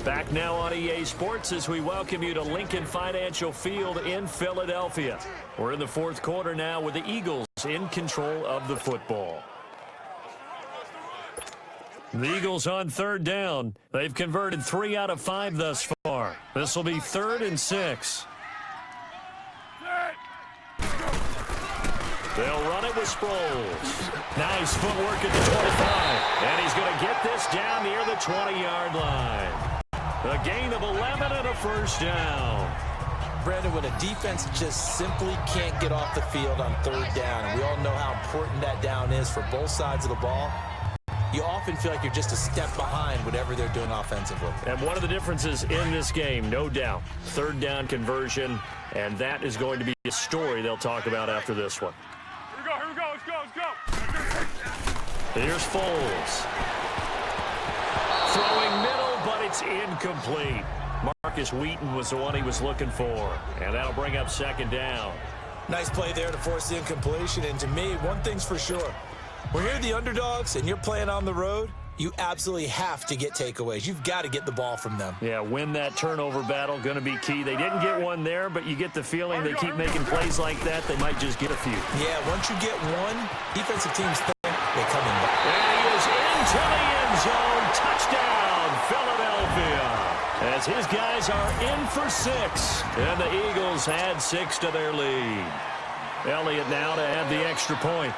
Back now on EA Sports as we welcome you to Lincoln Financial Field in Philadelphia. We're in the fourth quarter now with the Eagles in control of the football. The Eagles on third down. They've converted 3 out of 5 thus far. This will be 3rd and 6. They'll run it with Sproles. Nice footwork at the 25. And he's going to get this down near the 20-yard line. A gain of 11 and a first down. Brandon, when a defense just simply can't get off the field on third down, and we all know how important that down is for both sides of the ball, you often feel like you're just a step behind whatever they're doing offensively. And one of the differences in this game, no doubt, third down conversion, and that is going to be a story they'll talk about after this one. Here we go, let's go. Here's Foles. Throwing middle, but it's incomplete. Marcus Wheaton was the one he was looking for, and that'll bring up second down. Nice play there to force the incompletion, and to me, one thing's for sure. When you're the underdogs and you're playing on the road, you absolutely have to get takeaways. You've got to get the ball from them. Yeah, win that turnover battle, going to be key. They didn't get one there, but you get the feeling they keep making plays like that, they might just get a few. Yeah, once you get one, defensive teams think they're coming back. And he is into the end zone. Touchdown, Philadelphia. As his guys are in for 6, and the Eagles add 6 to their lead. Elliott now to add the extra point.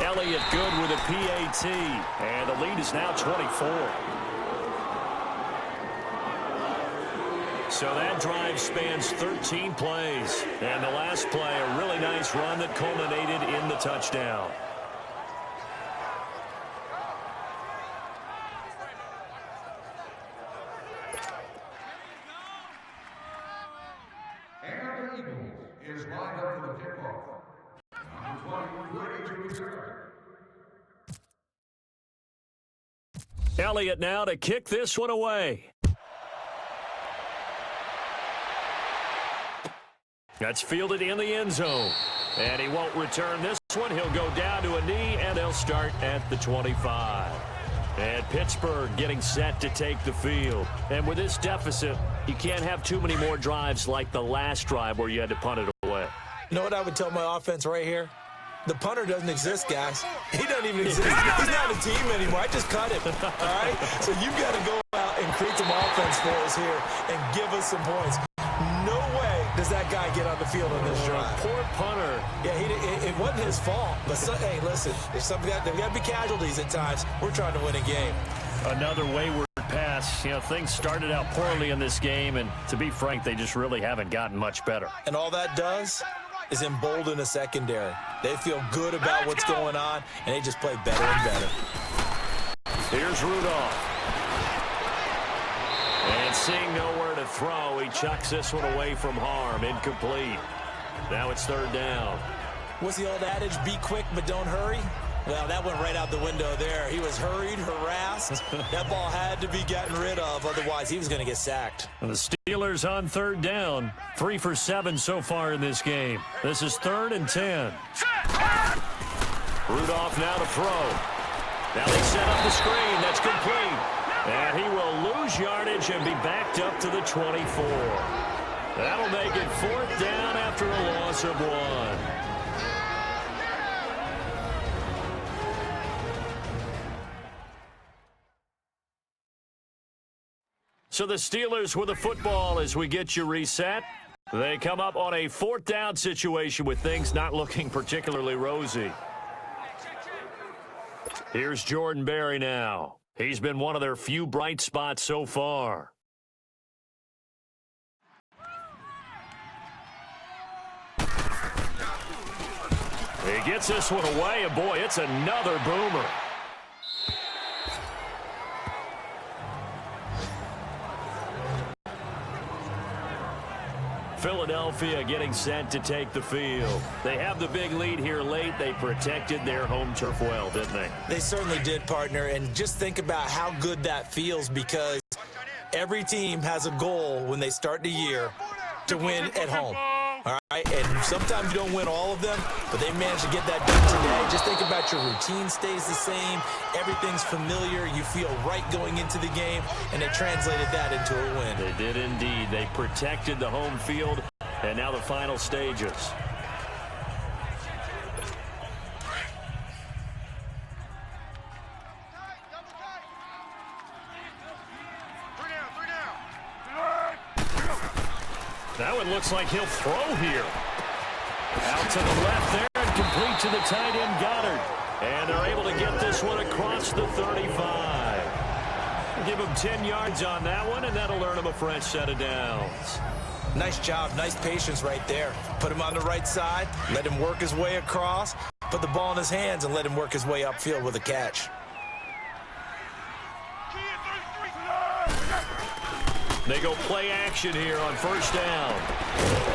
Elliott good with a PAT, and the lead is now 24. So that drive spans 13 plays, and the last play, a really nice run that culminated in the touchdown. And the Eagles is lined up for the kickoff. Number 20, ready to return. Elliott now to kick this one away. That's fielded in the end zone. And he won't return this one. He'll go down to a knee, and they'll start at the 25. And Pittsburgh getting set to take the field. And with this deficit, you can't have too many more drives like the last drive where you had to punt it away. You know what I would tell my offense right here? The punter doesn't exist, guys. He doesn't even exist. He's not a team anymore. I just cut him, all right? So you've got to go out and create some offense for us here and give us some points. No way does that guy get on the field on this drive. Poor punter. Yeah, it wasn't his fault. But, hey, listen, there's got to be casualties at times. We're trying to win a game. Another wayward pass. You know, things started out poorly in this game, and to be frank, they just really haven't gotten much better. And all that does is embolden a secondary. They feel good about what's going on, and they just play better and better. Here's Rudolph. And seeing nowhere to throw, he chucks this one away from harm. Incomplete. Now it's third down. What's the old adage, be quick but don't hurry? Well, that went right out the window there. He was hurried, harassed. That ball had to be gotten rid of, otherwise he was going to get sacked. And the Steelers on third down. 3 for 7 so far in this game. This is 3rd and 10. Rudolph now to throw. Now they set up the screen. That's complete. And he will lose yardage and be backed up to the 24. That'll make it 4th down after a loss of 1. So the Steelers with the football as we get you reset. They come up on a 4th down situation with things not looking particularly rosy. Here's Jordan Berry now. He's been one of their few bright spots so far. He gets this one away, and boy, it's another boomer. Philadelphia getting set to take the field. They have the big lead here late. They protected their home turf well, didn't they? They certainly did, partner. And just think about how good that feels, because every team has a goal when they start the year to win at home. All right, and sometimes you don't win all of them, but they managed to get that done today. Just think about your routine stays the same. Everything's familiar. You feel right going into the game, and they translated that into a win. They did indeed. They protected the home field, and now the final stages. That one looks like he'll throw here. Out to the left there and complete to the tight end Goddard. And they're able to get this one across the 35. Give him 10 yards on that one, and that'll earn him a fresh set of downs. Nice job, nice patience right there. Put him on the right side, let him work his way across, put the ball in his hands, and let him work his way upfield with a catch. They go play action here on first down.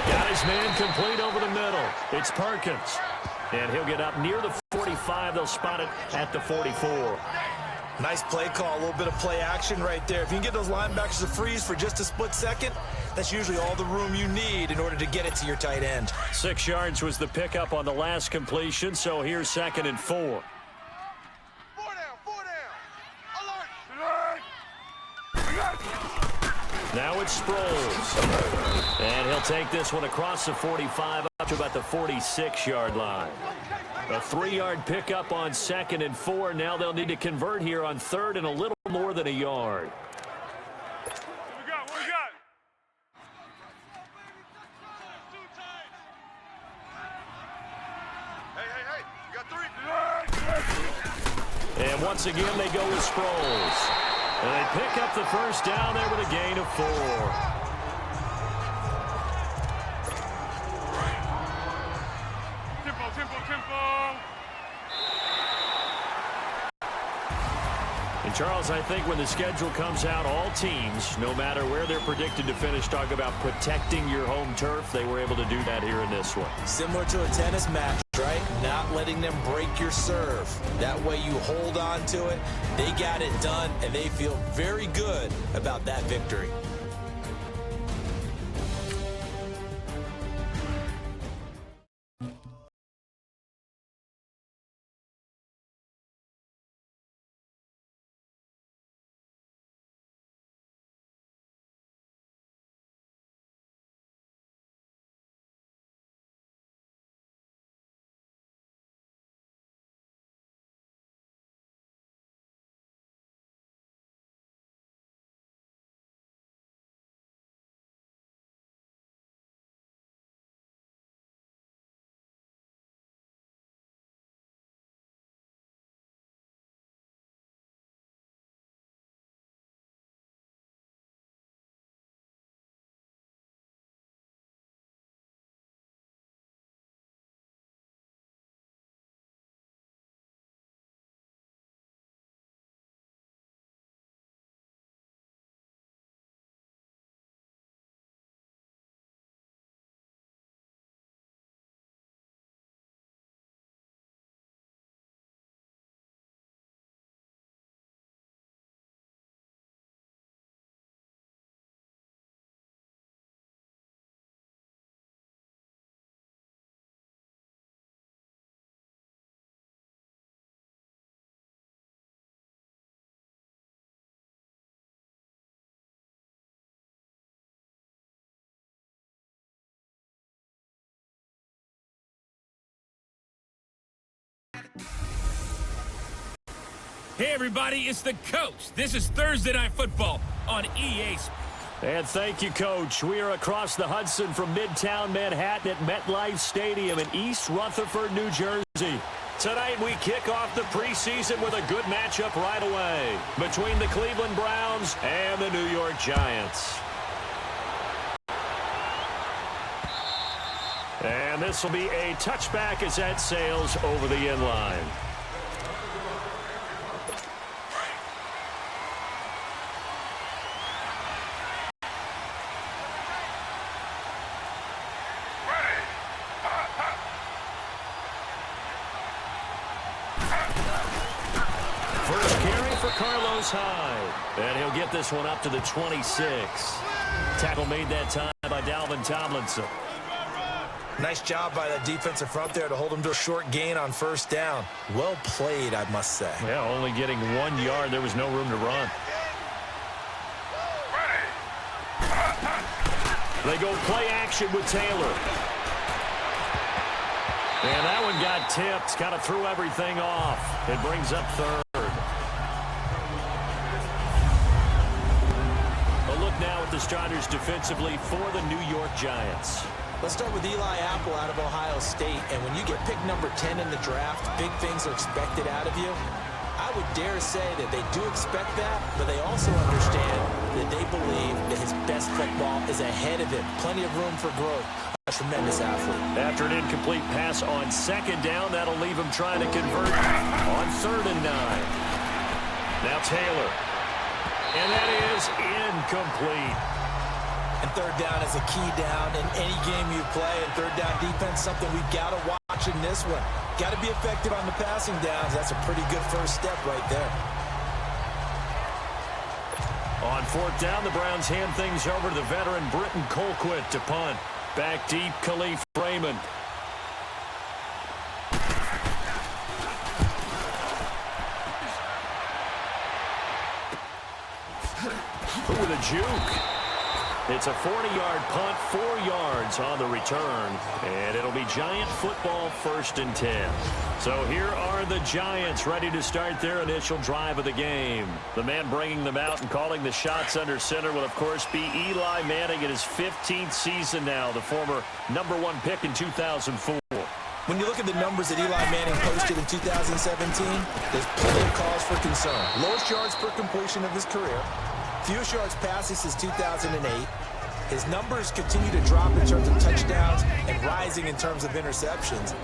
Got his man complete over the middle. It's Perkins. And he'll get up near the 45. They'll spot it at the 44. Nice play call, a little bit of play action right there. If you can get those linebackers to freeze for just a split second, that's usually all the room you need in order to get it to your tight end. 6 yards was the pickup on the last completion, so here's 2nd and 4. Now it's Sproles. And he'll take this one across the 45 up to about the 46-yard line. A 3-yard pickup on 2nd and 4. Now they'll need to convert here on 3rd and a little more than a yard. What we got? What we got? Hey. You got 3. And once again, they go with Sproles. And they pick up the first down there with a gain of 4. Tempo. And Charles, I think when the schedule comes out, all teams, no matter where they're predicted to finish, talk about protecting your home turf. They were able to do that here in this one. Similar to a tennis match, right? Not letting them break your serve. That way you hold on to it. They got it done, and they feel very good about that victory. Hey everybody, it's the coach. This is Thursday Night Football on EA Sports. And thank you, Coach. We are across the Hudson from Midtown Manhattan at MetLife Stadium in East Rutherford, New Jersey. Tonight we kick off the preseason with a good matchup right away between the Cleveland Browns and the New York Giants. And this will be a touchback as that sails over the end line. And he'll get this one up to the 26. Tackle made that time by Dalvin Tomlinson. Nice job by that defensive front there to hold him to a short gain on first down. Well played, I must say. Yeah, only getting 1 yard. There was no room to run. They go play action with Taylor. And that one got tipped. Kind of threw everything off. It brings up third. A look now at the starters defensively for the New York Giants. Let's start with Eli Apple out of Ohio State. And when you get picked number 10 in the draft, big things are expected out of you. I would dare say that they do expect that, but they also understand that they believe that his best football is ahead of him. Plenty of room for growth. A tremendous athlete. After an incomplete pass on second down, that'll leave him trying to convert on 3rd and 9. Now Taylor. And that is incomplete. And third down is a key down in any game you play. And third down defense, something we've got to watch in this one. Got to be effective on the passing downs. That's a pretty good first step right there. On 4th down, the Browns hand things over to the veteran Britton Colquitt to punt. Back deep, Khalif Raymond. With a juke. It's a 40-yard punt, 4 yards on the return, and it'll be Giant football 1st and 10. So here are the Giants ready to start their initial drive of the game. The man bringing them out and calling the shots under center will, of course, be Eli Manning in his 15th season now, the former #1 pick in 2004. When you look at the numbers that Eli Manning posted in 2017, there's plenty of cause for concern. Lowest yards per completion of his career. Fewest yards passes since 2008. His numbers continue to drop in terms of touchdowns and rising in terms of interceptions.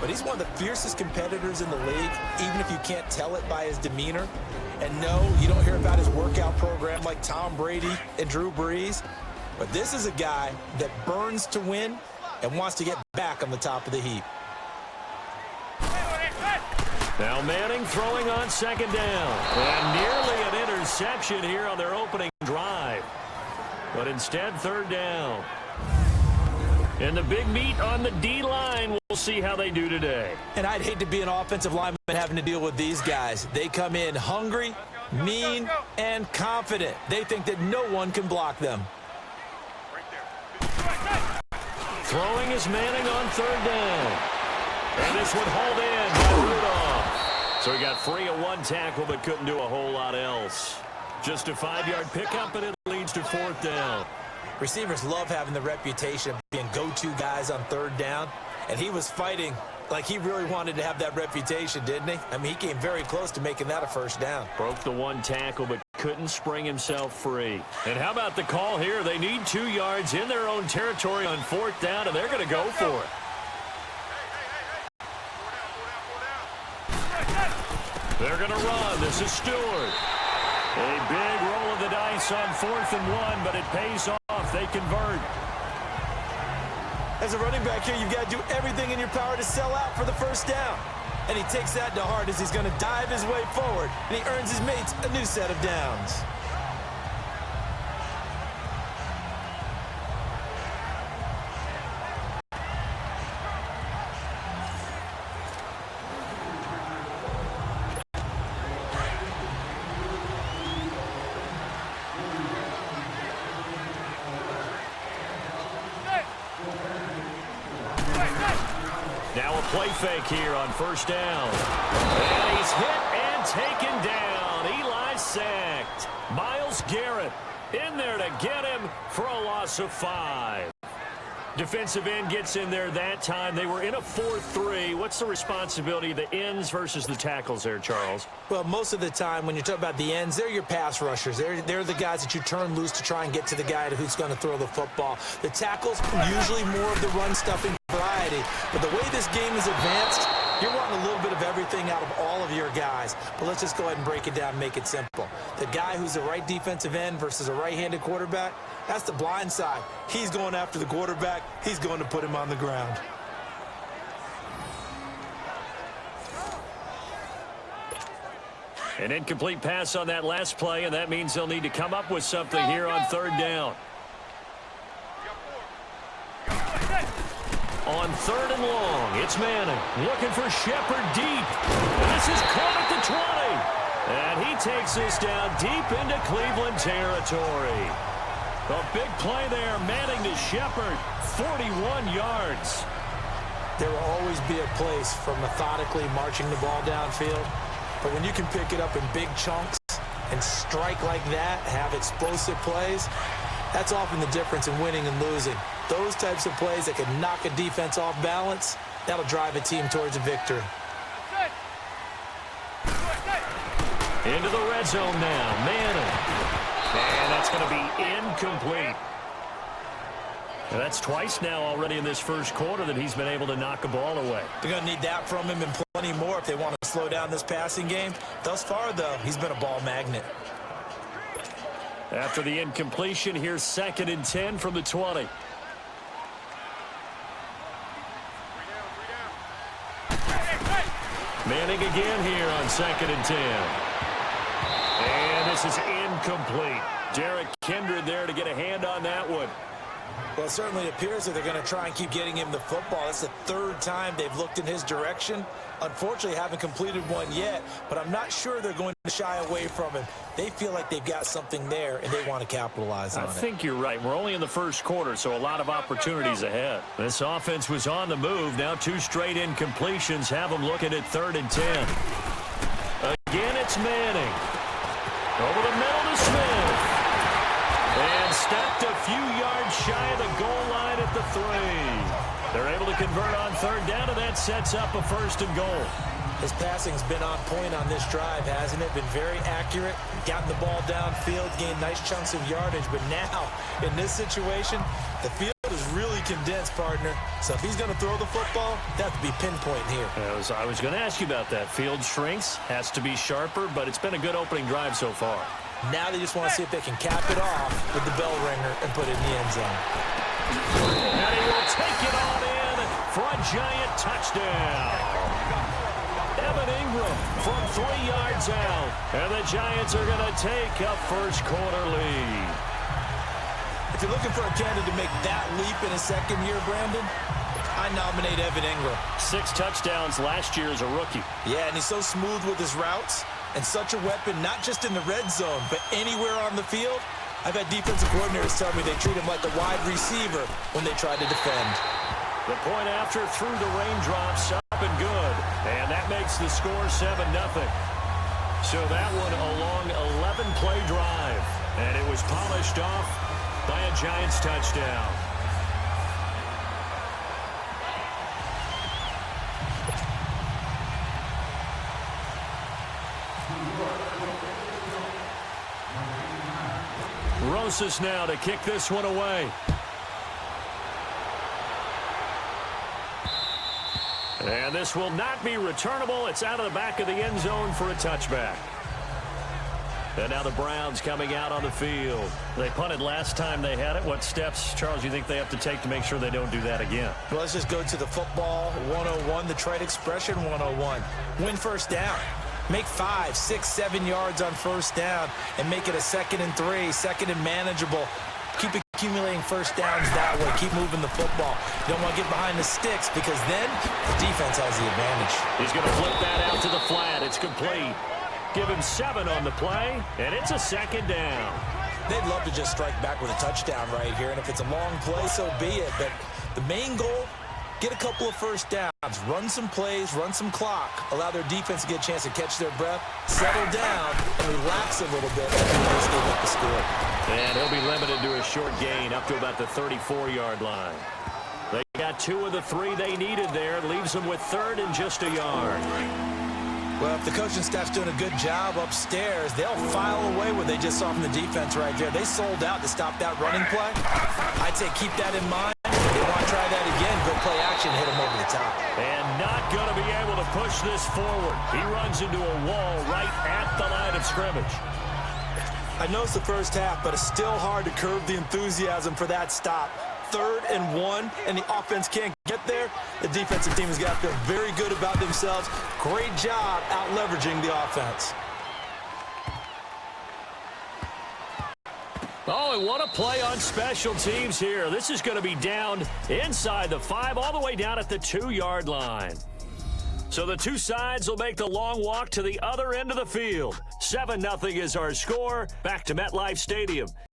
But he's one of the fiercest competitors in the league, even if you can't tell it by his demeanor. And no, you don't hear about his workout program like Tom Brady and Drew Brees. But this is a guy that burns to win and wants to get back on the top of the heap. Now Manning throwing on 2nd down. And nearly an interception here on their opening drive. But instead, 3rd down. And the big meat on the D-line, we'll see how they do today. And I'd hate to be an offensive lineman having to deal with these guys. They come in hungry, mean, and confident. They think that no one can block them. Throwing is Manning on 3rd down. And this one hauled in by Rudolph. So he got free of 1 tackle, but couldn't do a whole lot else. Just a 5-yard pickup, and it leads to 4th down. Receivers love having the reputation of being go-to guys on 3rd down. And he was fighting like he really wanted to have that reputation, didn't he? I mean, he came very close to making that a 1st down. Broke the 1 tackle, but couldn't spring himself free. And how about the call here? They need 2 yards in their own territory on 4th down, and they're going to go for it. They're going to run. This is Stewart. A big roll of the dice on 4th and 1, but it pays off. They convert. As a running back here, you've got to do everything in your power to sell out for the 1st down. And he takes that to heart as he's going to dive his way forward, and he earns his mates a new set of downs. Now a play fake here on 1st down. And he's hit and taken down. Eli sacked. Myles Garrett in there to get him for a loss of 5. Defensive end gets in there that time. They were in a 4-3. What's the responsibility of the ends versus the tackles there, Charles? Well, most of the time when you talk about the ends, they're your pass rushers. They're the guys that you turn loose to try and get to the guy who's going to throw the football. The tackles, usually more of the run-stuffing variety. But the way this game is advanced, you're wanting a little bit of everything out of all of your guys. But let's just go ahead and break it down and make it simple. The guy who's the right defensive end versus a right-handed quarterback, that's the blind side. He's going after the quarterback. He's going to put him on the ground. An incomplete pass on that last play, and that means they'll need to come up with something here on 3rd down. on 3rd and long. It's Manning looking for Shepard deep. And this is caught at the 20. And he takes this down deep into Cleveland territory. A big play there. Manning to Shepard. 41 yards. There will always be a place for methodically marching the ball downfield. But when you can pick it up in big chunks and strike like that, have explosive plays, that's often the difference in winning and losing. Those types of plays that can knock a defense off balance, that'll drive a team towards a victory. Into the red zone now. Manning. And that's going to be incomplete. And that's twice now already in this first quarter that he's been able to knock a ball away. They're going to need that from him and plenty more if they want to slow down this passing game. Thus far, though, he's been a ball magnet. After the incompletion, here's 2nd and 10 from the 20. Manning again here on 2nd and 10. And this is incomplete. Derek Kindred there to get a hand on that one. Well, it certainly appears that they're going to try and keep getting him the football. That's the 3rd time they've looked in his direction. Unfortunately, haven't completed one yet, but I'm not sure they're going to shy away from him. They feel like they've got something there, and they want to capitalize on it. I think you're right. We're only in the first quarter, so a lot of opportunities ahead. This offense was on the move. Now 2 straight incompletions have them looking at 3rd and 10. Again, it's Manning. Over the middle to Smith. And stopped a few yards shy of the goal line at the 3. They're able to convert on 3rd down, and that sets up a 1st and goal. His passing's been on point on this drive, hasn't it? Been very accurate, gotten the ball downfield, gained nice chunks of yardage. But now, in this situation, the field is really condensed, partner. So if he's going to throw the football, that would be pinpoint here. I was going to ask you about that. Field shrinks, has to be sharper, but it's been a good opening drive so far. Now they just want to see if they can cap it off with the bell ringer and put it in the end zone. And he will take it on in for a giant touchdown. Evan Ingram from 3 yards out. And the Giants are going to take a first quarter lead. If you're looking for a candidate to make that leap in his 2nd year, Brandon, I nominate Evan Ingram. 6 touchdowns last year as a rookie. Yeah, and he's so smooth with his routes and such a weapon, not just in the red zone, but anywhere on the field. I've had defensive coordinators tell me they treat him like a wide receiver when they try to defend. The point after through the raindrops, up and good. And that makes the score 7-0. So that one a long 11-play drive. And it was polished off by a Giants touchdown. Rosas now to kick this one away. And this will not be returnable. It's out of the back of the end zone for a touchback. And now the Browns coming out on the field. They punted last time they had it. What steps, Charles, you think they have to take to make sure they don't do that again? Well, let's just go to the football 101, the trade expression 101. Win first down. Make 5, 6, 7 yards on first down and make it a 2nd and 3, 2nd and manageable. Keep accumulating first downs that way. Keep moving the football. You don't want to get behind the sticks because then the defense has the advantage. He's going to flip that out to the flat. It's complete. Give him 7 on the play, and it's a 2nd down. They'd love to just strike back with a touchdown right here, and if it's a long play, so be it. But the main goal, get a couple of first downs, run some plays, run some clock, allow their defense to get a chance to catch their breath, settle down, and relax a little bit as they get the score. And he'll be limited to a short gain up to about the 34-yard line. They got 2 of the 3 they needed there. Leaves them with 3rd and just a yard. Well, if the coaching staff's doing a good job upstairs, they'll file away what they just saw from the defense right there. They sold out to stop that running play. I'd say keep that in mind. If they want to try that again, go play action, hit them over the top. And not going to be able to push this forward. He runs into a wall right at the line of scrimmage. I know it's the first half, but it's still hard to curb the enthusiasm for that stop. 3rd and 1, and the offense can't get there. The defensive team has got to feel very good about themselves. Great job out-leveraging the offense. Oh, and what a play on special teams here. This is going to be down inside the 5, all the way down at the 2-yard line. So the two sides will make the long walk to the other end of the field. 7-0 is our score. Back to MetLife Stadium.